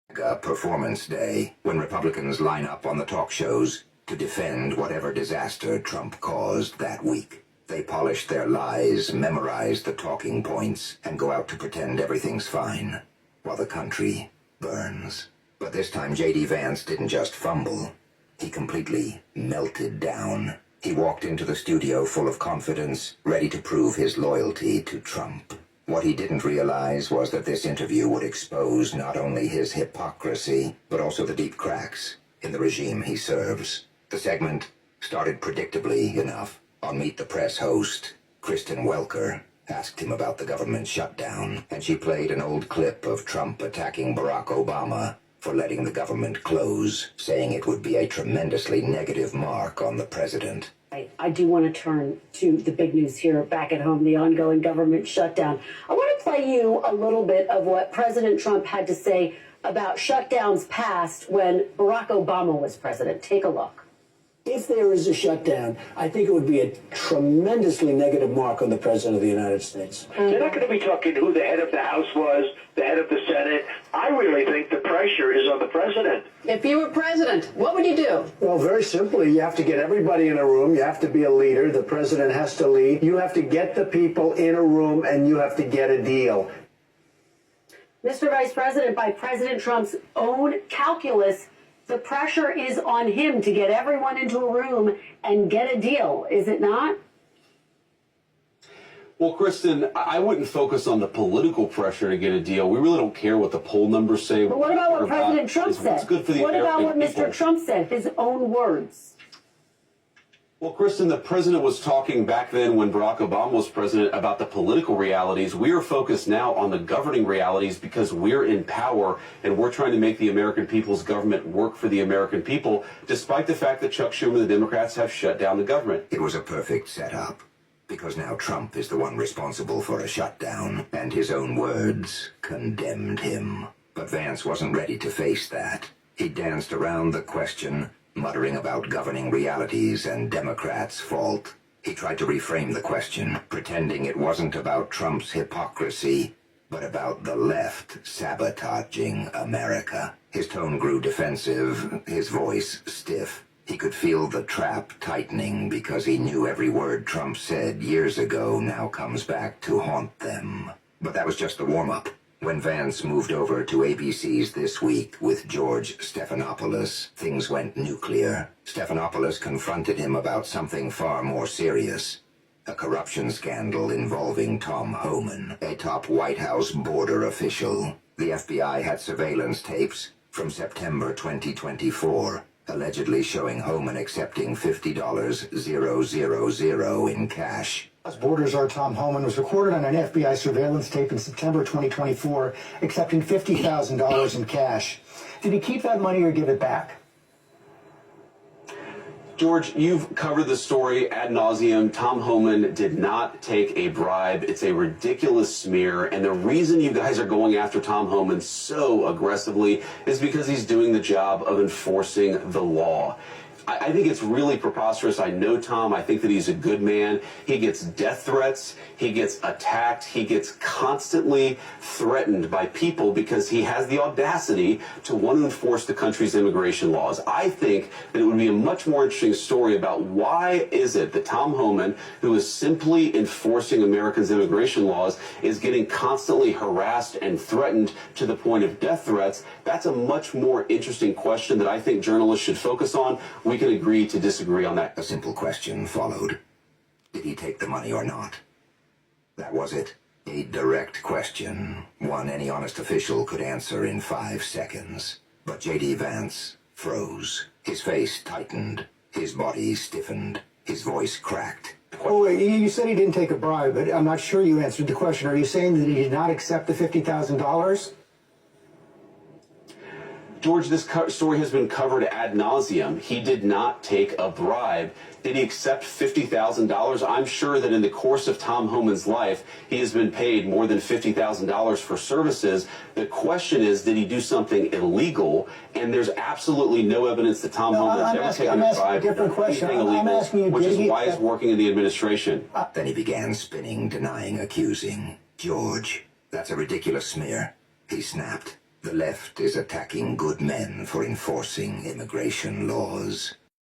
Performance Day, when Republicans line up on the talk shows to defend whatever disaster Trump caused that week. They polish their lies, memorize the talking points, and go out to pretend everything's fine, while the country burns. But this time J.D. Vance didn't just fumble. He completely melted down. He walked into the studio full of confidence, ready to prove his loyalty to Trump. What he didn't realize was that this interview would expose not only his hypocrisy, but also the deep cracks in the regime he serves. The segment started predictably enough. On Meet the Press host, Kristen Welker, asked him about the government shutdown, and she played an old clip of Trump attacking Barack Obama for letting the government close, saying it would be a tremendously negative mark on the president. I do want to turn to the big news here back at home, the ongoing government shutdown. I want to play you a little bit of what President Trump had to say about shutdowns past when Barack Obama was president. Take a look. If there is a shutdown, I think it would be a tremendously negative mark on the President of the United States. They're not going to be talking who the head of the House was, the head of the Senate. I really think the pressure is on the President. If you were president, what would you do? Well, very simply, you have to get everybody in a room. You have to be a leader. The President has to lead. You have to get the people in a room, and you have to get a deal. Mr. Vice President, by President Trump's own calculus, the pressure is on him to get everyone into a room and get a deal, is it not? Well, Kristen, I wouldn't focus on the political pressure to get a deal. We really don't care what the poll numbers say. But what about what President Trump said? What's good for the What about what American people. Mr. Trump said, his own words? Well, Kristen, the president was talking back then when Barack Obama was president about the political realities. We are focused now on the governing realities because we're in power and we're trying to make the American people's government work for the American people, despite the fact that Chuck Schumer and the Democrats have shut down the government. It was a perfect setup, because now Trump is the one responsible for a shutdown, and his own words condemned him. But Vance wasn't ready to face that. He danced around the question, muttering about governing realities and Democrats' fault. He tried to reframe the question, pretending it wasn't about Trump's hypocrisy, but about the left sabotaging America. His tone grew defensive, his voice stiff. He could feel the trap tightening because he knew every word Trump said years ago now comes back to haunt them. But that was just the warm-up. When Vance moved over to ABC's This Week with George Stephanopoulos, things went nuclear. Stephanopoulos confronted him about something far more serious. A corruption scandal involving Tom Homan, a top White House border official. The FBI had surveillance tapes from September 2024, allegedly showing Homan accepting $50,000 in cash. Borders czar Tom Homan was recorded on an FBI surveillance tape in September 2024, accepting $50,000 in cash. Did he keep that money or give it back? George, you've covered the story ad nauseum. Tom Homan did not take a bribe. It's a ridiculous smear. And the reason you guys are going after Tom Homan so aggressively is because he's doing the job of enforcing the law. I think it's really preposterous. I know Tom. I think that he's a good man. He gets death threats. He gets attacked. He gets constantly threatened by people because he has the audacity to want to enforce the country's immigration laws. I think that it would be a much more interesting story about why is it that Tom Homan, who is simply enforcing Americans' immigration laws, is getting constantly harassed and threatened to the point of death threats. That's a much more interesting question that I think journalists should focus on. We can agree to disagree on that. A simple question followed. Did he take the money or not? That was it. A direct question, one any honest official could answer in 5 seconds. But J.D. Vance froze. His face tightened. His body stiffened. His voice cracked. Oh, wait, you said he didn't take a bribe, but I'm not sure you answered the question. Are you saying that he did not accept the $50,000? George, this story has been covered ad nauseum. He did not take a bribe. Did he accept $50,000? I'm sure that in the course of Tom Homan's life, he has been paid more than $50,000 for services. The question is, did he do something illegal? And there's absolutely no evidence that Tom Homan has ever taken a bribe. A different question. Anything illegal, I'm asking you, which is why he's working in the administration. Then he began spinning, denying, accusing. George, that's a ridiculous smear. He snapped. The left is attacking good men for enforcing immigration laws.